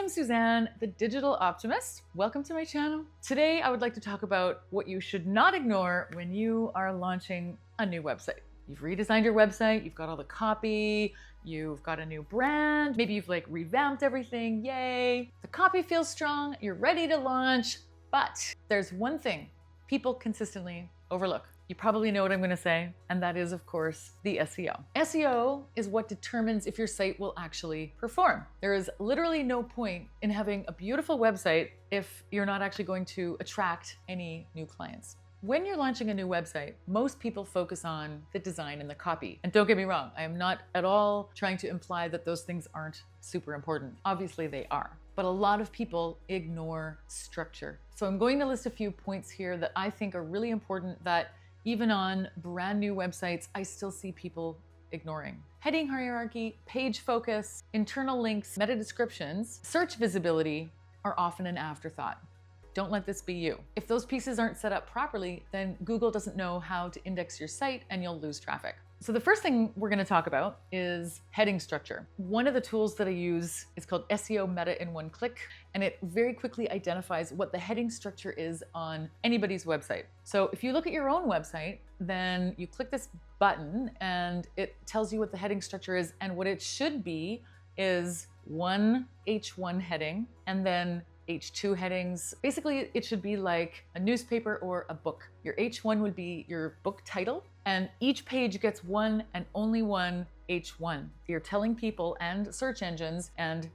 I'm Suzanne, the Digital Optimist. Welcome to my channel. Today, I would like to talk about what you should not ignore when you are launching a new website. You've redesigned your website, you've got all the copy, you've got a new brand, maybe you've revamped everything, yay. The copy feels strong, you're ready to launch, but there's one thing people consistently overlook. You probably know what I'm going to say, and that is, of course, the SEO. SEO is what determines if your site will actually perform. There is literally no point in having a beautiful website if you're not actually going to attract any new clients. When you're launching a new website, most people focus on the design and the copy. And don't get me wrong, I am not at all trying to imply that those things aren't super important. Obviously they are. But a lot of people ignore structure. So I'm going to list a few points here that I think are really important that even on brand new websites, I still see people ignoring. Heading hierarchy, page focus, internal links, meta descriptions, search visibility are often an afterthought. Don't let this be you. If those pieces aren't set up properly, then Google doesn't know how to index your site and you'll lose traffic. So the first thing we're going to talk about is heading structure. One of the tools that I use is called SEO Meta in One Click, and it very quickly identifies what the heading structure is on anybody's website. So if you look at your own website, then you click this button and it tells you what the heading structure is, and what it should be is one H1 heading and then H2 headings. Basically, it should be like a newspaper or a book. Your H1 would be your book title, and each page gets one and only one H1. You're telling people and search engines and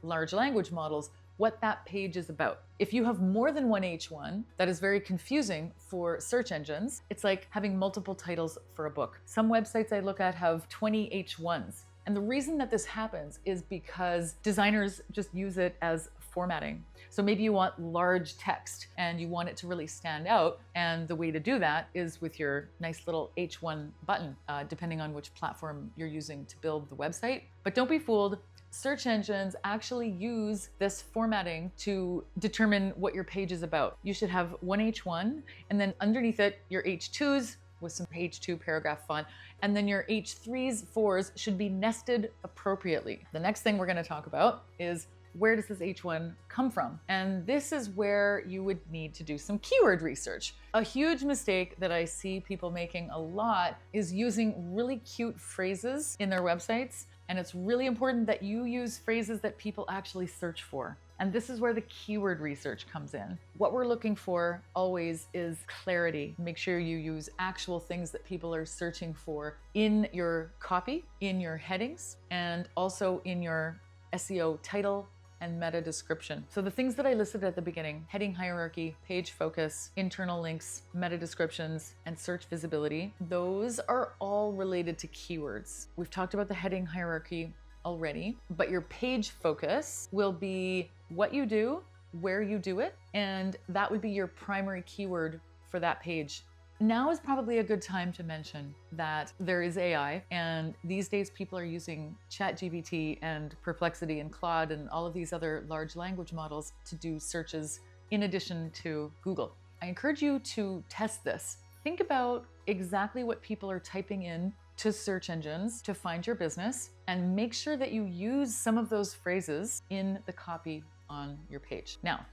large language models what that page is about. If you have more than one H1, that is very confusing for search engines. It's like having multiple titles for a book. Some websites I look at have 20 H1s. And the reason that this happens is because designers just use it as formatting. So maybe you want large text and you want it to really stand out. And the way to do that is with your nice little H1 button, depending on which platform you're using to build the website. But don't be fooled. Search engines actually use this formatting to determine what your page is about. You should have one H1 and then underneath it, your H2s with some H2 paragraph font, and then your H3s, 4s should be nested appropriately. The next thing we're going to talk about is where does this H1 come from? And this is where you would need to do some keyword research. A huge mistake that I see people making a lot is using really cute phrases in their websites, and it's really important that you use phrases that people actually search for. And this is where the keyword research comes in. What we're looking for always is clarity. Make sure you use actual things that people are searching for in your copy, in your headings, and also in your SEO title and meta description. So the things that I listed at the beginning, heading hierarchy, page focus, internal links, meta descriptions, and search visibility, those are all related to keywords. We've talked about the heading hierarchy already, but your page focus will be what you do, where you do it, and that would be your primary keyword for that page. Now is probably a good time to mention that there is AI, and these days people are using ChatGPT and Perplexity and Claude and all of these other large language models to do searches in addition to Google. I encourage you to test this. Think about exactly what people are typing in to search engines to find your business, and make sure that you use some of those phrases in the copy on your page. Now,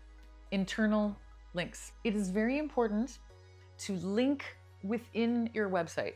internal links. It is very important to link within your website.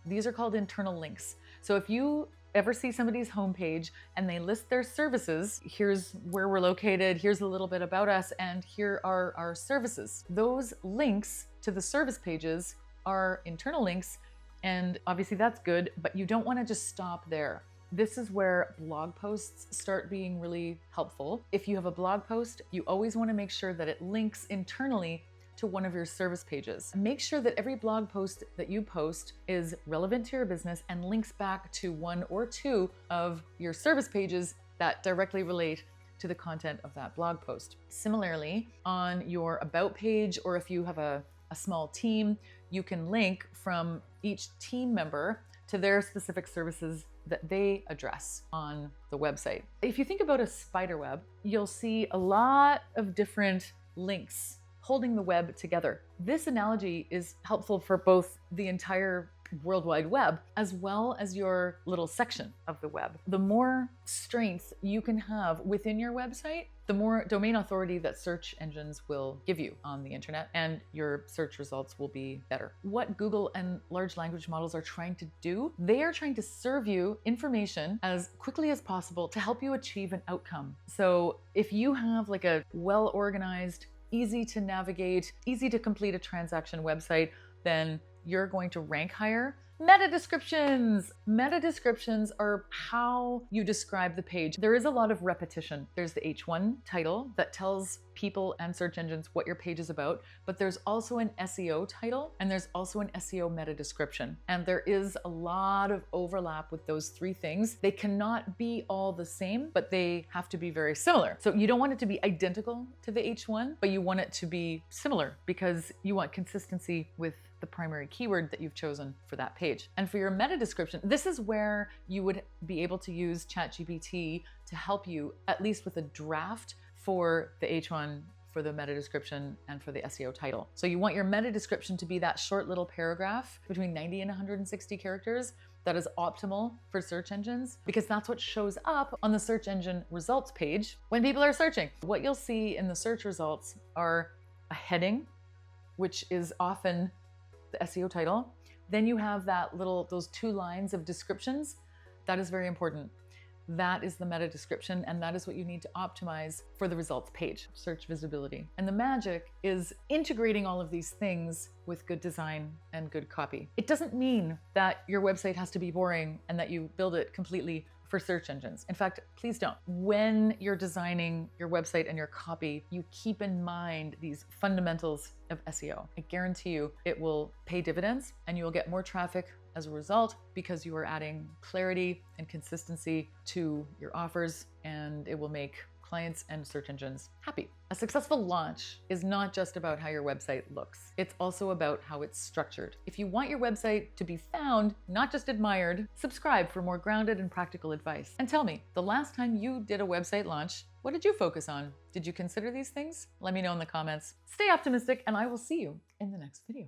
These are called internal links. So if you ever see somebody's homepage and they list their services, here's where we're located, here's a little bit about us, and here are our services. Those links to the service pages are internal links, and obviously that's good, but you don't want to just stop there. This is where blog posts start being really helpful. If you have a blog post, you always want to make sure that it links internally to one of your service pages. Make sure that every blog post that you post is relevant to your business and links back to one or two of your service pages that directly relate to the content of that blog post. Similarly, on your about page, or if you have a small team, you can link from each team member to their specific services that they address on the website. If you think about a spider web, you'll see a lot of different links holding the web together. This analogy is helpful for both the entire World Wide Web, as well as your little section of the web. The more strength you can have within your website, the more domain authority that search engines will give you on the internet, and your search results will be better. What Google and large language models are trying to do, they are trying to serve you information as quickly as possible to help you achieve an outcome. So if you have like a well-organized, easy to navigate, easy to complete a transaction website, then you're going to rank higher. Meta descriptions. Meta descriptions are how you describe the page. There is a lot of repetition. There's the H1 title that tells people and search engines what your page is about, but there's also an SEO title and there's also an SEO meta description. And there is a lot of overlap with those three things. They cannot be all the same, but they have to be very similar. So you don't want it to be identical to the H1, but you want it to be similar because you want consistency with the primary keyword that you've chosen for that page. And for your meta description, this is where you would be able to use ChatGPT to help you at least with a draft for the H1, for the meta description, and for the SEO title. So you want your meta description to be that short little paragraph between 90 and 160 characters that is optimal for search engines, because that's what shows up on the search engine results page when people are searching. What you'll see in the search results are a heading, which is often the SEO title. Then you have those 2 lines of descriptions. That is very important. That is the meta description, and that is what you need to optimize for the results page, search visibility. And the magic is integrating all of these things with good design and good copy. It doesn't mean that your website has to be boring and that you build it completely for search engines. In fact, please don't. When you're designing your website and your copy, you keep in mind these fundamentals of SEO. I guarantee you it will pay dividends and you will get more traffic as a result because you are adding clarity and consistency to your offers, and it will make clients and search engines happy. A successful launch is not just about how your website looks. It's also about how it's structured. If you want your website to be found, not just admired, subscribe for more grounded and practical advice. And tell me, the last time you did a website launch, what did you focus on? Did you consider these things? Let me know in the comments. Stay optimistic, and I will see you in the next video.